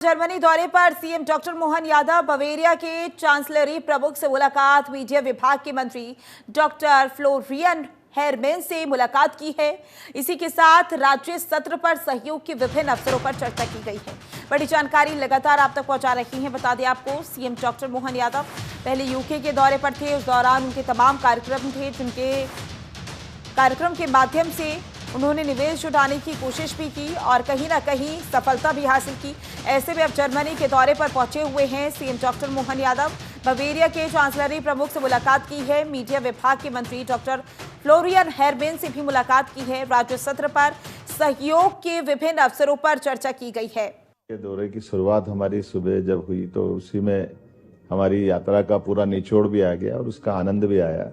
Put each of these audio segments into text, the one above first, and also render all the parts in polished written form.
Germany दौरे पर CM doctor Mohan Yadav Bavaria के चांसलरी प्रमुख से मुलाकात। मीडिया विभाग के मंत्री डॉक्टर फ्लोरियन हेरमेन से मुलाकात की है। इसी के साथ राज्य सत्र पर सहयोग के विभिन्न अवसरों पर चर्चा की गई है। बड़ी जानकारी लगातार आप तक पहुंचा रही हैं। बता दें आपको, सीएम डॉक्टर मोहन यादव पहले यूके के दौरे पर थे। उस दौरान उनके तमाम कार्यक्रम थे, जिनके कार्यक्रम के माध्यम से उन्होंने निवेश जुटाने की कोशिश भी की और कहीं ना कहीं सफलता भी हासिल की। ऐसे में अब जर्मनी के दौरे पर पहुंचे हुए हैं CM doctor Mohan Yadav. Bavaria के चांसलरी प्रमुख से मुलाकात की है। मीडिया विभाग के मंत्री डॉक्टर फ्लोरियन हेरमेन से भी मुलाकात की है। राज्य सत्र पर सहयोग के विभिन्न अवसरों पर चर्चा की गई है। दौरे की शुरुआत हमारी सुबह जब हुई तो उसी में हमारी यात्रा का पूरा निचोड़ भी आ गया और उसका आनंद भी आया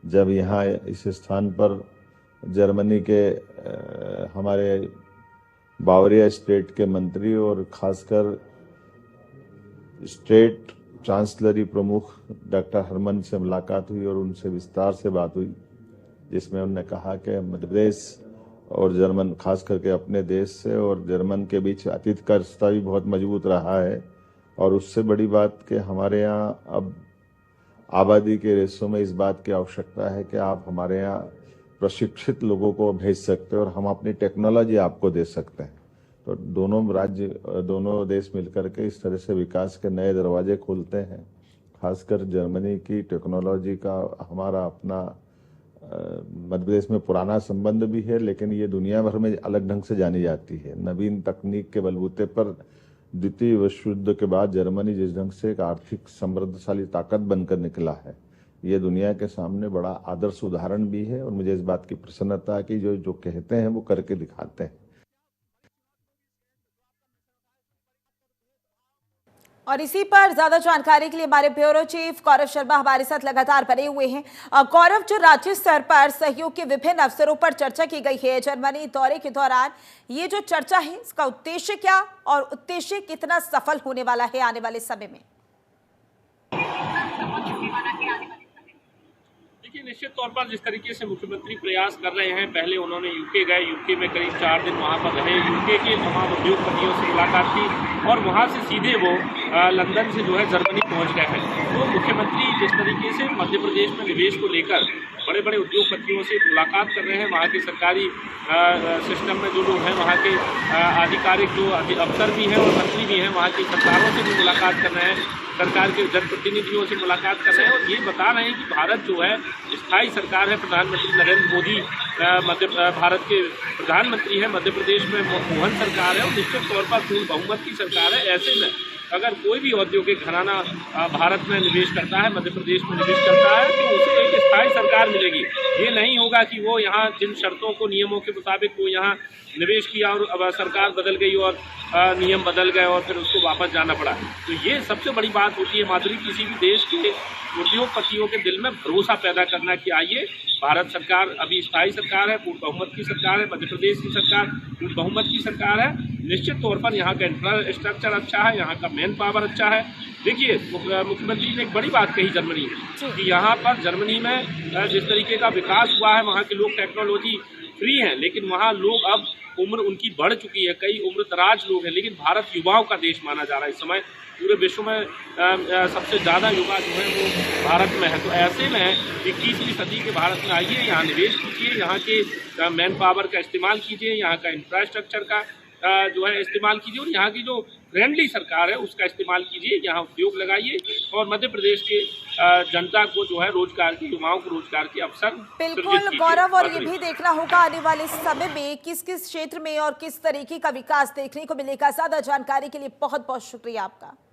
जब यहाँ इस स्थान पर जर्मनी के हमारे बावरिया स्टेट के मंत्री और खासकर स्टेट चांसलरी प्रमुख डॉक्टर हरमन से मुलाकात हुई और उनसे विस्तार से बात हुई, जिसमें उन्होंने कहा कि मध्य प्रदेश और जर्मन खास करके अपने देश से और जर्मन के बीच अतीत का रिश्ता भी बहुत मजबूत रहा है। और उससे बड़ी बात कि हमारे यहाँ अब आबादी के रेशों में इस बात की आवश्यकता है कि आप हमारे यहाँ प्रशिक्षित लोगों को भेज सकते हैं और हम अपनी टेक्नोलॉजी आपको दे सकते हैं। तो दोनों राज्य, दोनों देश मिलकर के इस तरह से विकास के नए दरवाजे खोलते हैं। खासकर जर्मनी की टेक्नोलॉजी का हमारा अपना मध्य प्रदेश में पुराना संबंध भी है, लेकिन ये दुनिया भर में अलग ढंग से जानी जाती है। नवीन तकनीक के बलबूते पर द्वितीय विश्व युद्ध के बाद जर्मनी जिस ढंग से एक आर्थिक समृद्धशाली ताकत बनकर निकला है, ये दुनिया के सामने बड़ा आदर्श उदाहरण भी है। और मुझे इस बात की प्रसन्नता है कि जो कहते हैं वो करके दिखाते हैं। और इसी पर ज्यादा जानकारी के लिए हमारे ब्यूरो चीफ गौरव शर्मा हमारे साथ लगातार बने हुए हैं। गौरव, जो राज्य स्तर पर सहयोग के विभिन्न अवसरों पर चर्चा की गई है जर्मनी दौरे के दौरान, ये जो चर्चा है इसका उद्देश्य क्या और उद्देश्य कितना सफल होने वाला है आने वाले समय में? देखिए, निश्चित तौर पर जिस तरीके से मुख्यमंत्री प्रयास कर रहे हैं, पहले उन्होंने यूके गए, यूके में करीब 4 दिन वहां पर रहे, यूके के तमाम उद्योगपतियों से मुलाकात की और वहां से सीधे वो लंदन से जो है जर्मनी पहुंच गए हैं। तो मुख्यमंत्री जिस तरीके से मध्य प्रदेश में निवेश को लेकर बड़े बड़े उद्योगपतियों से मुलाकात कर रहे हैं, वहाँ के सरकारी सिस्टम में जो लोग हैं, वहाँ के आधिकारिक जो अफसर भी हैं और मंत्री भी हैं, वहाँ की सरकारों से भी मुलाकात कर रहे हैं, सरकार के जनप्रतिनिधियों से मुलाकात कर रहे हैं और ये बता रहे हैं कि भारत जो है स्थायी सरकार है। प्रधानमंत्री नरेंद्र मोदी भारत के प्रधानमंत्री हैं, मध्य प्रदेश में मोहन सरकार है और निश्चित तौर पर पूर्ण बहुमत की सरकार है। ऐसे में अगर कोई भी औद्योगिक घराना भारत में निवेश करता है, मध्य प्रदेश में निवेश करता है, तो उसे एक स्थायी सरकार मिलेगी। ये नहीं होगा कि वो यहाँ जिन शर्तों को, नियमों के मुताबिक वो यहाँ निवेश किया और अब सरकार बदल गई और नियम बदल गए और फिर उसको वापस जाना पड़ा। तो ये सबसे बड़ी बात होती है माधुरी, किसी भी देश के उद्योगपतियों के दिल में भरोसा पैदा करना कि आइए, भारत सरकार अभी स्थायी सरकार है, पूर्ण बहुमत की सरकार है, मध्य प्रदेश की सरकार पूर्ण बहुमत की सरकार है। निश्चित तौर पर यहाँ का इंफ्रास्ट्रक्चर अच्छा है, यहाँ का मैन पावर अच्छा है। देखिए, मुख्यमंत्री ने एक बड़ी बात कही जर्मनी में कि यहाँ पर जर्मनी में जिस तरीके का विकास हुआ है, वहाँ के लोग टेक्नोलॉजी फ्री हैं, लेकिन वहाँ लोग अब उम्र उनकी बढ़ चुकी है, कई उम्र दराज लोग हैं, लेकिन भारत युवाओं का देश माना जा रहा है। इस समय पूरे विश्व में सबसे ज़्यादा युवा जो है वो भारत में है। तो ऐसे में 21वीं सदी के भारत में आइए, यहाँ निवेश कीजिए, यहाँ के मैन पावर का इस्तेमाल कीजिए, यहाँ का इंफ्रास्ट्रक्चर का जो है इस्तेमाल कीजिए और यहाँ की जो फ्रेंडली सरकार है उसका इस्तेमाल कीजिए, यहाँ उद्योग लगाइए और मध्य प्रदेश के जनता को जो है रोजगार के, युवाओं को रोजगार के अवसर बिल्कुल गौरव। और ये भी देखना होगा आने वाले समय में किस किस क्षेत्र में और किस तरीके का विकास देखने को मिलेगा। ज्यादा जानकारी के लिए बहुत बहुत शुक्रिया आपका।